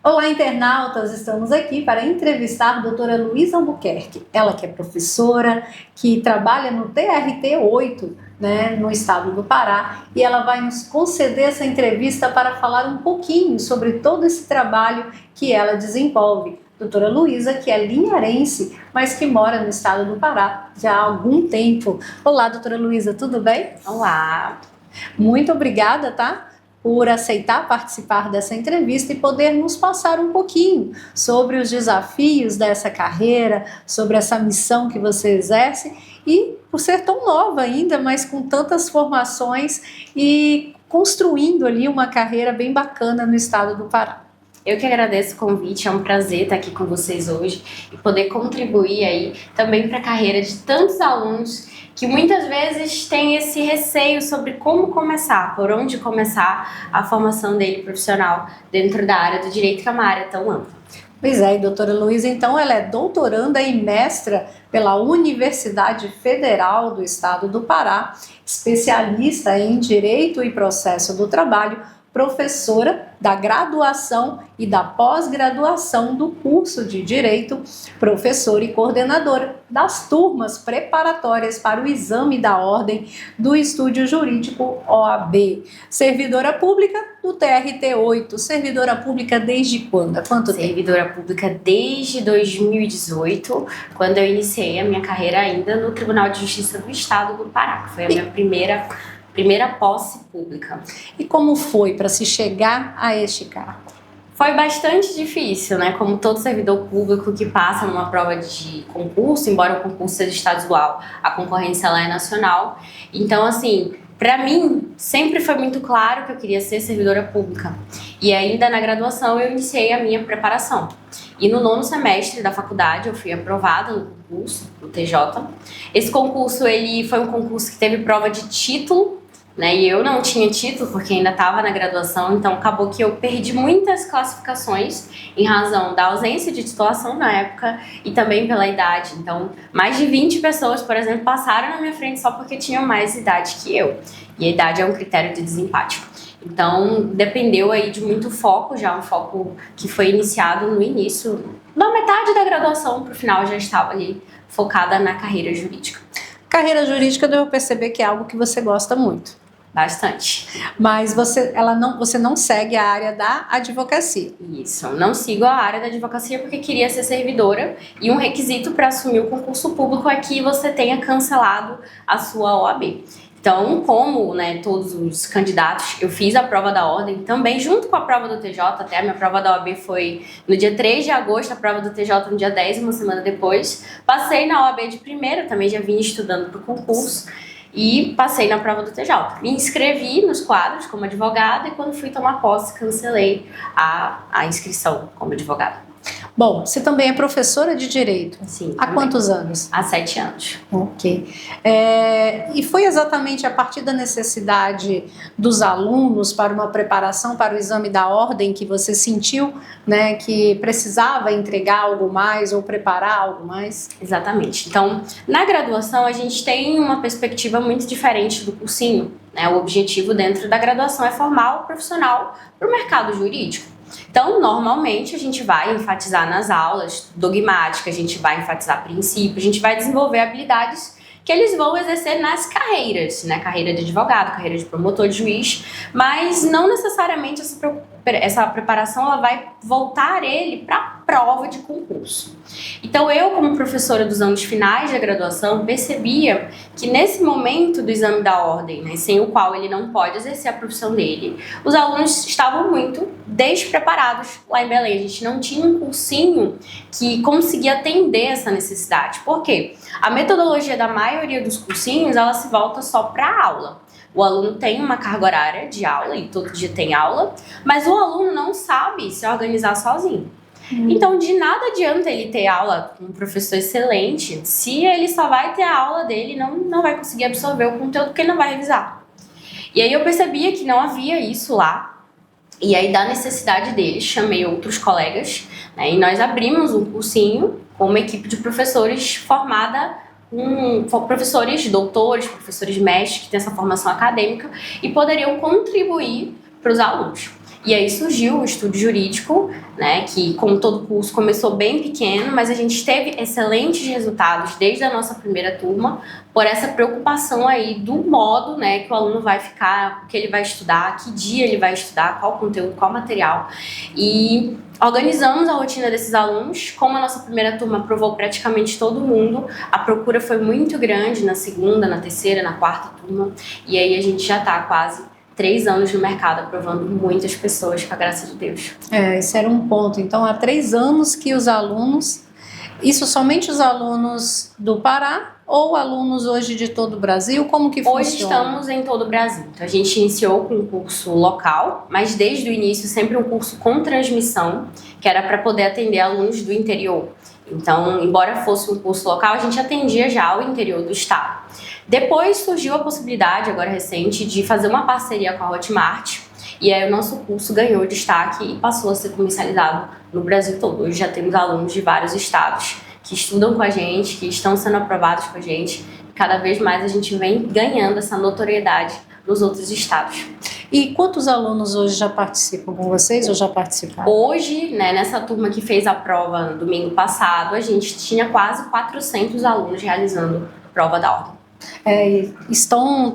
Olá, internautas! Estamos aqui para entrevistar a doutora Luísa Albuquerque. Ela que é professora, que trabalha no TRT 8, no estado do Pará, e ela vai nos conceder essa entrevista para falar um pouquinho sobre todo esse trabalho que ela desenvolve. Doutora Luísa, que é linharense, mas que mora no estado do Pará já há algum tempo. Olá, doutora Luísa, tudo bem? Olá! Muito obrigada, por aceitar participar dessa entrevista e poder nos passar um pouquinho sobre os desafios dessa carreira, sobre essa missão que você exerce e por ser tão nova ainda, mas com tantas formações e construindo ali uma carreira bem bacana no estado do Pará. Eu que agradeço o convite, é um prazer estar aqui com vocês hoje e poder contribuir aí também para a carreira de tantos alunos que muitas vezes têm esse receio sobre como começar, por onde começar a formação dele profissional dentro da área do direito, que é uma área tão ampla. Pois é, e doutora Luísa, então ela é doutoranda e mestra pela Universidade Federal do Estado do Pará, especialista em Direito e Processo do Trabalho, professora da graduação e da pós-graduação do curso de Direito, professora e coordenadora das turmas preparatórias para o exame da ordem do Estúdio Jurídico OAB. Servidora pública do TRT 8. Servidora pública desde quando? Há quanto tempo? Servidora pública desde 2018, quando eu iniciei a minha carreira ainda no Tribunal de Justiça do Estado do Pará, que foi a minha primeira posse pública. E como foi para se chegar a este cargo? Foi bastante difícil, Como todo servidor público que passa numa prova de concurso, embora o concurso seja estadual, a concorrência lá é nacional. Então, assim, para mim, sempre foi muito claro que eu queria ser servidora pública. E ainda na graduação eu iniciei a minha preparação. E no 9º semestre da faculdade eu fui aprovada no concurso, no TJ. Esse concurso, ele foi um concurso que teve prova de título, e eu não tinha título porque ainda estava na graduação, então acabou que eu perdi muitas classificações em razão da ausência de titulação na época e também pela idade. Então, mais de 20 pessoas, por exemplo, passaram na minha frente só porque tinham mais idade que eu. E a idade é um critério de desempate. Então, dependeu aí de muito foco, já um foco que foi iniciado no início, da metade da graduação para o final, eu já estava ali focada na carreira jurídica. Carreira jurídica, devo perceber que é algo que você gosta muito. Bastante. Mas você não segue a área da advocacia. Isso, não sigo a área da advocacia porque queria ser servidora e um requisito para assumir o concurso público é que você tenha cancelado a sua OAB. Então, como todos os candidatos, eu fiz a prova da ordem também junto com a prova do TJ, até a minha prova da OAB foi no dia 3 de agosto, a prova do TJ no dia 10, uma semana depois. Passei na OAB de primeira, também já vinha estudando para o concurso e passei na prova do TJ. Me inscrevi nos quadros como advogada e quando fui tomar posse, cancelei a inscrição como advogada. Bom, você também é professora de Direito? Sim. Há quantos anos? Há 7 anos. Ok. E foi exatamente a partir da necessidade dos alunos para uma preparação para o exame da ordem que você sentiu, que precisava entregar algo mais ou preparar algo mais? Exatamente. Então, na graduação a gente tem uma perspectiva muito diferente do cursinho. O objetivo dentro da graduação é formar o profissional para o mercado jurídico. Então, normalmente, a gente vai enfatizar nas aulas dogmática, a gente vai enfatizar princípios, a gente vai desenvolver habilidades que eles vão exercer nas carreiras, carreira de advogado, carreira de promotor, de juiz, mas não necessariamente essa preparação ela vai voltar ele para a prova de concurso. Então, eu, como professora dos anos finais da graduação, percebia que nesse momento do exame da ordem, sem o qual ele não pode exercer a profissão dele, os alunos estavam muito despreparados lá em Belém. A gente não tinha um cursinho que conseguia atender essa necessidade. Por quê? A metodologia da maioria dos cursinhos, ela se volta só para a aula. O aluno tem uma carga horária de aula e todo dia tem aula, mas o aluno não sabe se organizar sozinho. Então, de nada adianta ele ter aula com um professor excelente se ele só vai ter a aula dele e não vai conseguir absorver o conteúdo porque ele não vai revisar. E aí eu percebia que não havia isso lá. E aí, da necessidade dele, chamei outros colegas, e nós abrimos um cursinho com uma equipe de professores formada professores doutores, professores mestres que têm essa formação acadêmica e poderiam contribuir para os alunos. E aí surgiu o Estúdio Jurídico, né, que como todo curso começou bem pequeno, mas a gente teve excelentes resultados desde a nossa primeira turma, por essa preocupação aí do modo, né, que o aluno vai ficar, o que ele vai estudar, que dia ele vai estudar, qual conteúdo, qual material. E organizamos a rotina desses alunos. Como a nossa primeira turma aprovou praticamente todo mundo, a procura foi muito grande na segunda, na terceira, na quarta turma, e aí a gente já está quase 3 anos no mercado, aprovando muitas pessoas, com a graça de Deus. Esse era um ponto. Então, há 3 anos que os alunos, isso somente os alunos do Pará ou alunos hoje de todo o Brasil? Como que funciona? Hoje estamos em todo o Brasil. Então, a gente iniciou com um curso local, mas desde o início sempre um curso com transmissão, que era para poder atender alunos do interior. Então, embora fosse um curso local, a gente atendia já o interior do estado. Depois surgiu a possibilidade, agora recente, de fazer uma parceria com a Hotmart, e aí o nosso curso ganhou destaque e passou a ser comercializado no Brasil todo. Hoje já temos alunos de vários estados que estudam com a gente, que estão sendo aprovados com a gente. Cada vez mais a gente vem ganhando essa notoriedade nos outros estados. E quantos alunos hoje já participam com vocês ou já participaram? Hoje, né, nessa turma que fez a prova no domingo passado, a gente tinha quase 400 alunos realizando a prova da ordem.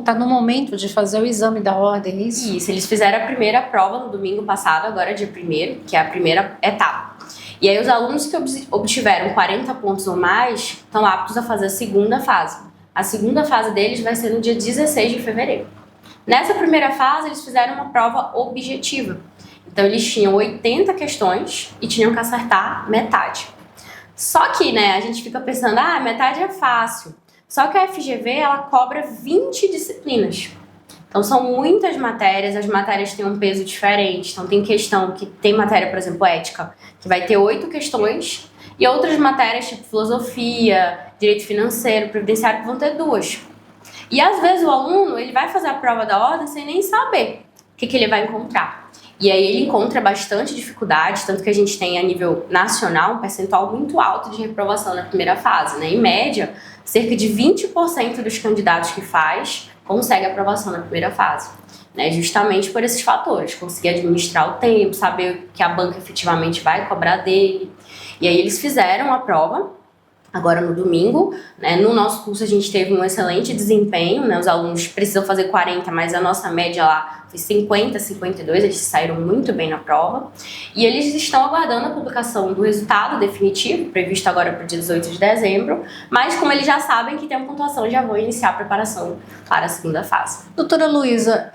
Tá no momento de fazer o exame da ordem, isso? Isso, eles fizeram a primeira prova no domingo passado, agora dia 1º, que é a primeira etapa. E aí os alunos que obtiveram 40 pontos ou mais estão aptos a fazer a segunda fase. A segunda fase deles vai ser no dia 16 de fevereiro. Nessa primeira fase, eles fizeram uma prova objetiva. Então, eles tinham 80 questões e tinham que acertar metade. Só que, né, a gente fica pensando, metade é fácil. Só que a FGV, ela cobra 20 disciplinas. Então, são muitas matérias, as matérias têm um peso diferente. Então, tem matéria, por exemplo, ética, que vai ter 8 questões, e outras matérias, tipo filosofia, direito financeiro, previdenciário, que vão ter 2. E, às vezes, o aluno, ele vai fazer a prova da ordem sem nem saber o que ele vai encontrar. E aí ele encontra bastante dificuldade, tanto que a gente tem a nível nacional um percentual muito alto de reprovação na primeira fase, né? Em média, cerca de 20% dos candidatos que faz consegue aprovação na primeira fase, né? Justamente por esses fatores, conseguir administrar o tempo, saber o que a banca efetivamente vai cobrar dele. E aí eles fizeram a prova agora no domingo, né? No nosso curso a gente teve um excelente desempenho, né? Os alunos precisam fazer 40, mas a nossa média lá foi 50, 52, eles saíram muito bem na prova. E eles estão aguardando a publicação do resultado definitivo, previsto agora para o dia 18 de dezembro, mas como eles já sabem que tem a pontuação, já vão iniciar a preparação para a segunda fase. Doutora Luísa,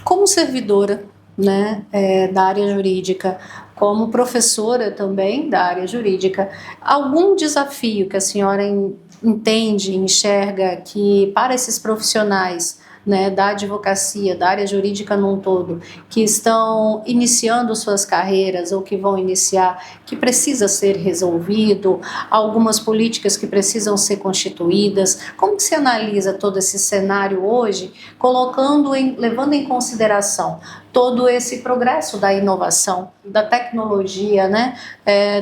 como servidora, né, da área jurídica, como professora também da área jurídica, algum desafio que a senhora entende, enxerga que para esses profissionais, né, da advocacia, da área jurídica num todo, que estão iniciando suas carreiras ou que vão iniciar, que precisa ser resolvido, algumas políticas que precisam ser constituídas? Como que se analisa todo esse cenário hoje, levando em consideração todo esse progresso da inovação, da tecnologia, né,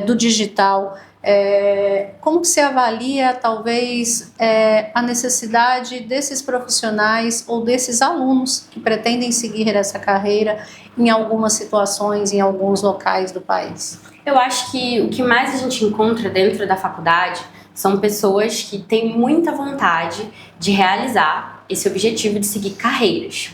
do digital? Como que se avalia, talvez, a necessidade desses profissionais ou desses alunos que pretendem seguir essa carreira em algumas situações, em alguns locais do país? Eu acho que o que mais a gente encontra dentro da faculdade são pessoas que têm muita vontade de realizar esse objetivo de seguir carreiras.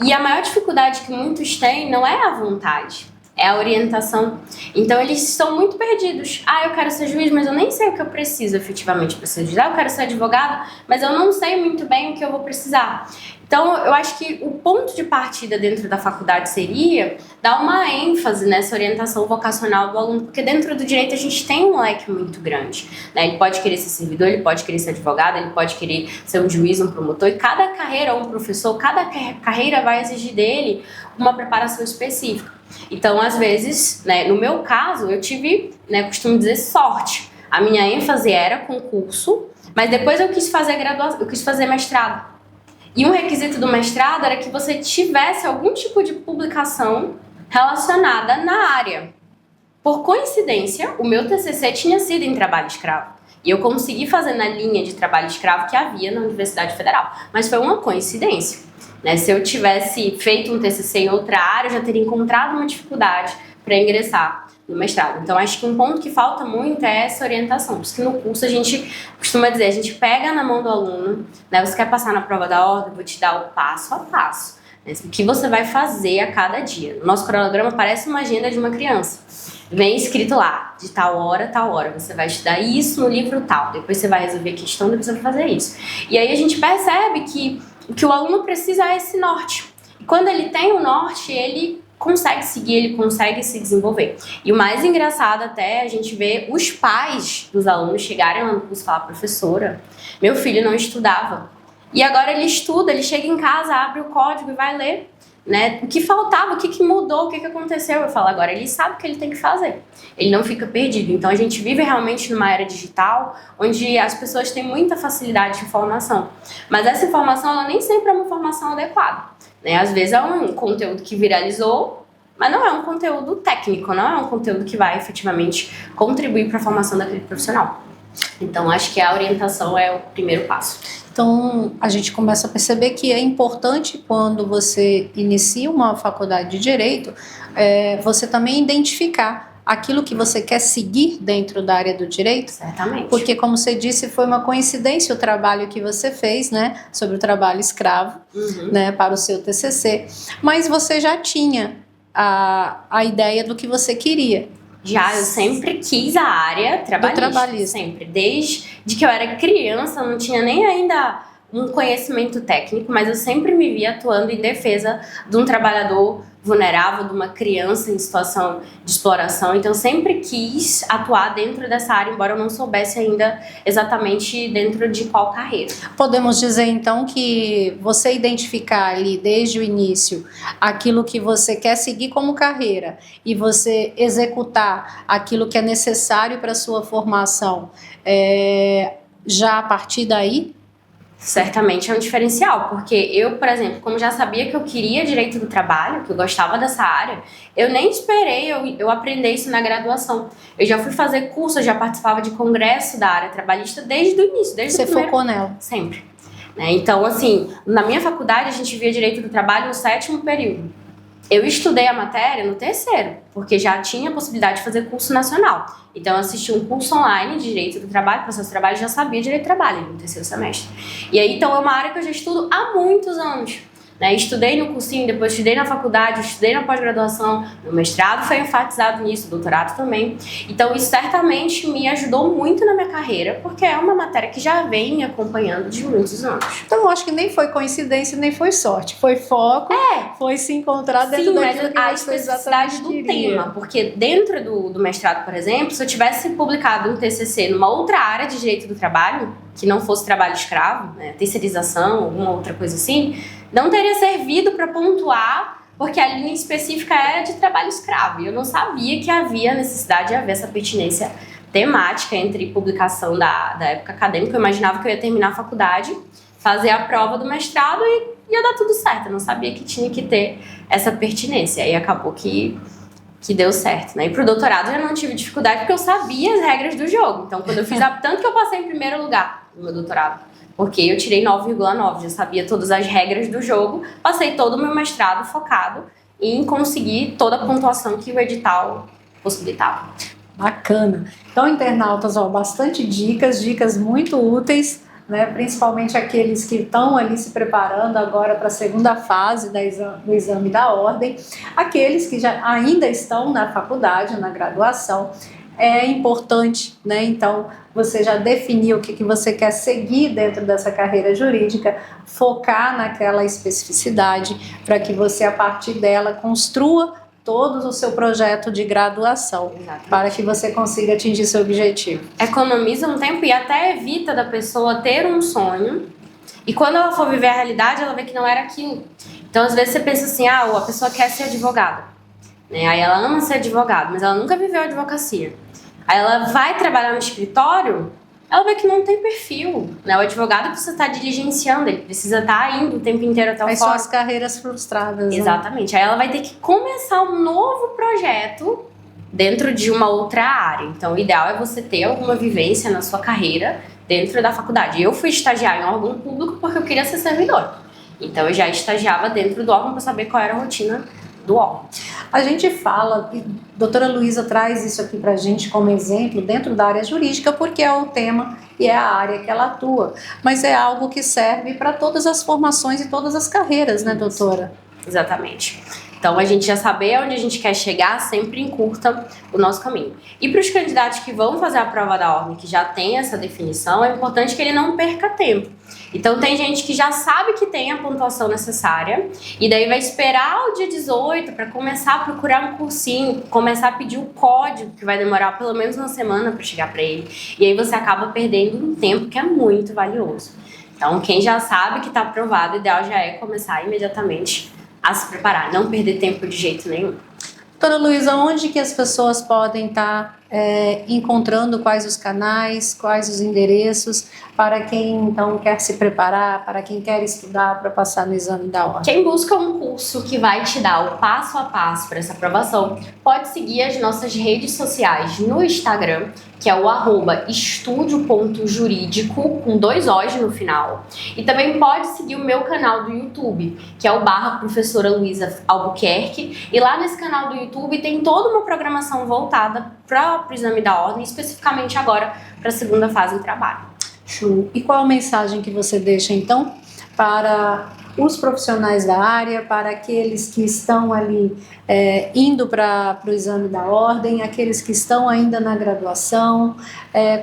E a maior dificuldade que muitos têm não é a vontade, é a orientação. Então eles estão muito perdidos. Eu quero ser juiz, mas eu nem sei o que eu preciso efetivamente para ser juiz. Eu quero ser advogado, mas eu não sei muito bem o que eu vou precisar. Então eu acho que o ponto de partida dentro da faculdade seria dar uma ênfase nessa orientação vocacional do aluno, porque dentro do direito a gente tem um leque muito grande, né? Ele pode querer ser servidor, ele pode querer ser advogado, ele pode querer ser um juiz, um promotor, e cada carreira, um professor, cada carreira vai exigir dele uma preparação específica. Então, às vezes, né, no meu caso, eu tive, né, costumo dizer, sorte. A minha ênfase era concurso, mas depois eu quis fazer graduação, eu quis fazer mestrado. E um requisito do mestrado era que você tivesse algum tipo de publicação relacionada na área. Por coincidência, o meu TCC tinha sido em trabalho escravo. E eu consegui fazer na linha de trabalho escravo que havia na Universidade Federal. Mas foi uma coincidência, né? Se eu tivesse feito um TCC em outra área, eu já teria encontrado uma dificuldade para ingressar no mestrado. Então, acho que um ponto que falta muito é essa orientação. Por isso que no curso a gente costuma dizer, a gente pega na mão do aluno, né? Você quer passar na prova da ordem, vou te dar o passo a passo, né? O que você vai fazer a cada dia. O nosso cronograma parece uma agenda de uma criança. Vem escrito lá, de tal hora, você vai estudar isso no livro tal, depois você vai resolver a questão, depois você vai fazer isso. E aí a gente percebe que o que o aluno precisa é esse norte. E quando ele tem o norte, ele consegue seguir, ele consegue se desenvolver. E o mais engraçado até é a gente ver os pais dos alunos chegarem lá no curso e falar, professora, meu filho não estudava. E agora ele estuda, ele chega em casa, abre o código e vai ler. Né? O que faltava, o que mudou, o que aconteceu? Eu falo, agora ele sabe o que ele tem que fazer. Ele não fica perdido. Então a gente vive realmente numa era digital onde as pessoas têm muita facilidade de informação. Mas essa informação, ela nem sempre é uma informação adequada. Né? Às vezes é um conteúdo que viralizou, mas não é um conteúdo técnico, não é um conteúdo que vai efetivamente contribuir para a formação daquele profissional. Então acho que a orientação é o primeiro passo. Então, a gente começa a perceber que é importante quando você inicia uma faculdade de Direito, você também identificar aquilo que você quer seguir dentro da área do Direito. Certamente. Porque, como você disse, foi uma coincidência o trabalho que você fez, né, sobre o trabalho escravo, né, para o seu TCC, mas você já tinha a ideia do que você queria. Já, eu sempre quis a área trabalhista, sempre. Desde que eu era criança, eu não tinha nem ainda um conhecimento técnico, mas eu sempre me via atuando em defesa de um trabalhador vulnerável, de uma criança em situação de exploração. Então, eu sempre quis atuar dentro dessa área, embora eu não soubesse ainda exatamente dentro de qual carreira. Podemos dizer, então, que você identificar ali, desde o início, aquilo que você quer seguir como carreira e você executar aquilo que é necessário para a sua formação, já a partir daí? Certamente é um diferencial, porque eu, por exemplo, como já sabia que eu queria direito do trabalho, que eu gostava dessa área, eu nem esperei eu aprender isso na graduação. Eu já fui fazer curso, eu já participava de congresso da área trabalhista desde o início, desde o primeiro. Você focou nela? Sempre. Né? Então, assim, na minha faculdade a gente via direito do trabalho no 7º período. Eu estudei a matéria no 3º, porque já tinha a possibilidade de fazer curso nacional. Então, eu assisti um curso online de Direito do Trabalho, processo de trabalho, já sabia Direito do Trabalho no 3º semestre. E aí, então, é uma área que eu já estudo há muitos anos. Né? Estudei no cursinho, depois estudei na faculdade, estudei na pós-graduação, meu mestrado foi enfatizado nisso, doutorado também. Então, isso certamente me ajudou muito na minha carreira, porque é uma matéria que já vem me acompanhando de muitos anos. Então, eu acho que nem foi coincidência, nem foi sorte. Foi foco, foi se encontrar dentro daquilo que a você especificidade do tema. Porque dentro do mestrado, por exemplo, se eu tivesse publicado um TCC numa outra área de direito do trabalho, que não fosse trabalho escravo, né, terceirização, alguma outra coisa assim, não teria servido para pontuar, porque a linha específica era de trabalho escravo. E eu não sabia que havia necessidade de haver essa pertinência temática entre publicação da época acadêmica. Eu imaginava que eu ia terminar a faculdade, fazer a prova do mestrado e ia dar tudo certo. Eu não sabia que tinha que ter essa pertinência. Aí acabou que deu certo, né? E pro doutorado eu não tive dificuldade porque eu sabia as regras do jogo. Então, quando eu fiz tanto que eu passei em primeiro lugar no meu doutorado, porque eu tirei 9,9, já sabia todas as regras do jogo, passei todo o meu mestrado focado em conseguir toda a pontuação que o edital possibilitava. Bacana. Então, internautas, bastante dicas muito úteis, né? Principalmente aqueles que estão ali se preparando agora para a segunda fase do exame da ordem, aqueles que já ainda estão na faculdade, na graduação. É importante, né? Então, você já definiu o que você quer seguir dentro dessa carreira jurídica, focar naquela especificidade para que você, a partir dela, construa todo o seu projeto de graduação. Exatamente. Para que você consiga atingir seu objetivo. Economiza um tempo e até evita da pessoa ter um sonho e quando ela for viver a realidade, ela vê que não era aquilo. Então, às vezes você pensa assim, a pessoa quer ser advogada, né? Aí ela ama ser advogada, mas ela nunca viveu advocacia. Aí ela vai trabalhar no escritório, ela vê que não tem perfil, né? O advogado precisa estar diligenciando, ele precisa estar indo o tempo inteiro até o fórum. Aí são as carreiras frustradas. Exatamente. Né? Aí ela vai ter que começar um novo projeto dentro de uma outra área. Então, o ideal é você ter alguma vivência na sua carreira dentro da faculdade. Eu fui estagiar em órgão público porque eu queria ser servidora. Então, eu já estagiava dentro do órgão para saber qual era a rotina do órgão. A gente fala, a doutora Luísa traz isso aqui para a gente como exemplo dentro da área jurídica, porque é o tema e é a área que ela atua. Mas é algo que serve para todas as formações e todas as carreiras, né, doutora? Exatamente. Então, a gente já saber onde a gente quer chegar sempre encurta o nosso caminho. E para os candidatos que vão fazer a prova da ordem, que já tem essa definição, é importante que ele não perca tempo. Então, tem gente que já sabe que tem a pontuação necessária e daí vai esperar o dia 18 para começar a procurar um cursinho, começar a pedir o código, que vai demorar pelo menos uma semana para chegar para ele. E aí você acaba perdendo um tempo que é muito valioso. Então, quem já sabe que está aprovado, o ideal já é começar imediatamente a se preparar, não perder tempo de jeito nenhum. Doutora Luísa, onde que as pessoas podem estar encontrando quais os canais, quais os endereços, para quem então quer se preparar, para quem quer estudar para passar no exame da ordem? Quem busca um curso que vai te dar o passo a passo para essa aprovação, pode seguir as nossas redes sociais no Instagram, que é o @estudio.jurídico, com 2 O's no final. E também pode seguir o meu canal do YouTube, que é o /professora Luísa Albuquerque. E lá nesse canal do YouTube tem toda uma programação voltada para o exame da ordem, especificamente agora para a segunda fase em trabalho. Show. E qual a mensagem que você deixa então para os profissionais da área, para aqueles que estão ali indo para o exame da ordem, aqueles que estão ainda na graduação?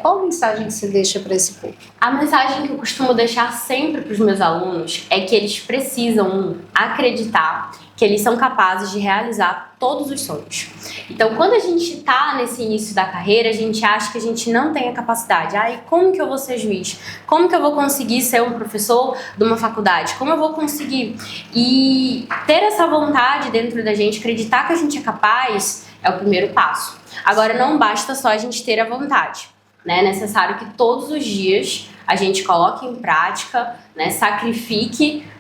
Qual a mensagem que você deixa para esse público? A mensagem que eu costumo deixar sempre para os meus alunos é que eles precisam acreditar que eles são capazes de realizar todos os sonhos. Então, quando a gente está nesse início da carreira, a gente acha que a gente não tem a capacidade. Como que eu vou ser juiz? Como que eu vou conseguir ser um professor de uma faculdade? Como eu vou conseguir? E ter essa vontade dentro da gente, acreditar que a gente é capaz, é o primeiro passo. Agora, não basta só a gente ter a vontade, né? É necessário que todos os dias a gente coloque em prática, né? Sacrifique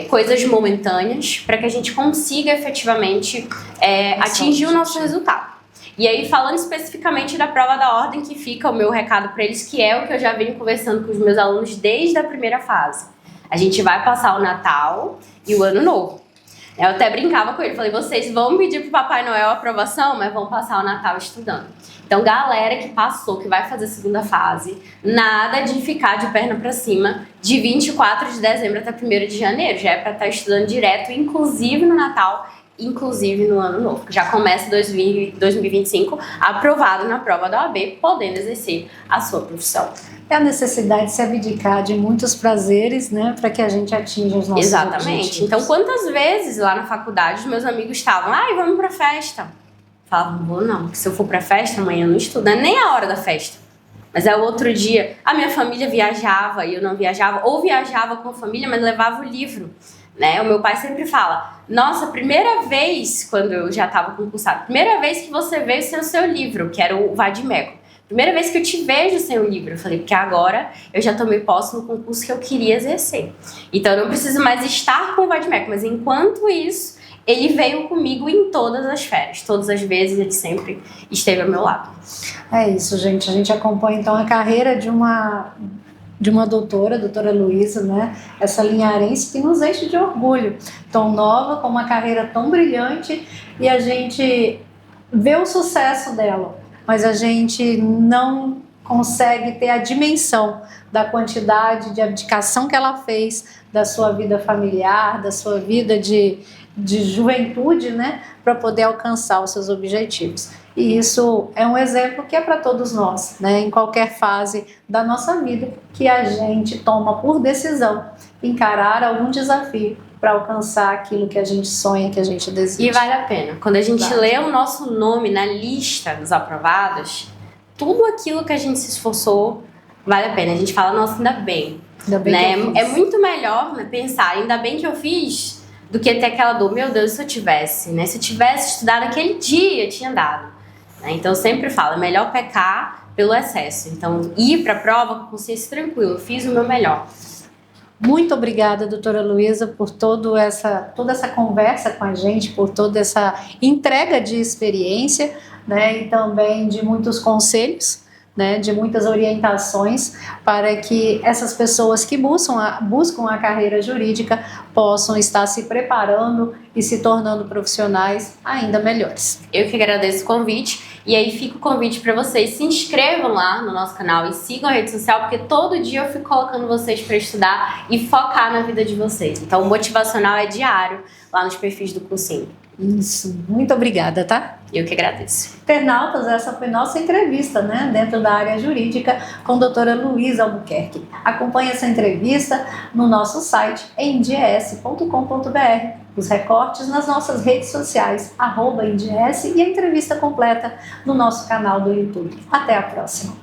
coisas momentâneas para que a gente consiga efetivamente atingir o nosso resultado. E aí, falando especificamente da prova da ordem, que fica o meu recado para eles, que é o que eu já venho conversando com os meus alunos desde a primeira fase. A gente vai passar o Natal e o Ano Novo. Eu até brincava com ele, falei, vocês vão pedir pro Papai Noel a aprovação, mas vão passar o Natal estudando. Então, galera que passou, que vai fazer a segunda fase, nada de ficar de perna pra cima de 24 de dezembro até 1º de janeiro. Já é pra estar estudando direto, inclusive no Natal, inclusive no Ano Novo. Já começa 2025 aprovado na prova da OAB, podendo exercer a sua profissão. É a necessidade de se abdicar de muitos prazeres, né, para que a gente atinja os nossos objetivos. Então, quantas vezes lá na faculdade os meus amigos estavam, vamos pra festa. Falava, não vou não, porque se eu for pra festa, amanhã eu não estudo. Não é nem a hora da festa. Mas é o outro dia, a minha família viajava e eu não viajava, ou viajava com a família, mas levava o livro. Né? O meu pai sempre fala, nossa, primeira vez, quando eu já estava concursada, primeira vez que você veio sem o seu livro, que era o Vadimeco. Primeira vez que eu te vejo sem o livro. Eu falei, porque agora eu já tomei posse no concurso que eu queria exercer. Então eu não preciso mais estar com o Vadimeco, mas enquanto isso, ele veio comigo em todas as férias. Todas as vezes ele sempre esteve ao meu lado. É isso, gente. A gente acompanha então a carreira de uma doutora Luísa, né? Essa linharense que nos enche de orgulho. Tão nova, com uma carreira tão brilhante, e a gente vê o sucesso dela, mas a gente não consegue ter a dimensão da quantidade de abdicação que ela fez da sua vida familiar, da sua vida de juventude, né? Para poder alcançar os seus objetivos. E isso é um exemplo que é para todos nós, né? Em qualquer fase da nossa vida, que a gente toma por decisão encarar algum desafio para alcançar aquilo que a gente sonha, que a gente deseja. E vale a pena. Quando a gente lê o nosso nome na lista dos aprovados, tudo aquilo que a gente se esforçou vale a pena. A gente fala, nossa, ainda bem. Ainda bem, né? que eu fiz. É muito melhor, né, pensar, ainda bem que eu fiz, do que ter aquela dor, meu Deus, se eu tivesse, né? Se eu tivesse estudado aquele dia, tinha dado. Então eu sempre falo, é melhor pecar pelo excesso. Então ir para a prova com consciência tranquila, eu fiz o meu melhor. Muito obrigada, doutora Luísa, por toda essa conversa com a gente, por toda essa entrega de experiência, né, e também de muitos conselhos, né, de muitas orientações para que essas pessoas que buscam a carreira jurídica possam estar se preparando e se tornando profissionais ainda melhores. Eu que agradeço o convite. E aí fica o convite para vocês, se inscrevam lá no nosso canal e sigam a rede social, porque todo dia eu fico colocando vocês para estudar e focar na vida de vocês. Então o motivacional é diário lá nos perfis do cursinho. Isso, muito obrigada, tá? Eu que agradeço. Internautas, essa foi nossa entrevista, né, dentro da área jurídica com a doutora Luísa Albuquerque. Acompanhe essa entrevista no nosso site endies.com.br, os recortes nas nossas redes sociais, @endies, e a entrevista completa no nosso canal do YouTube. Até a próxima!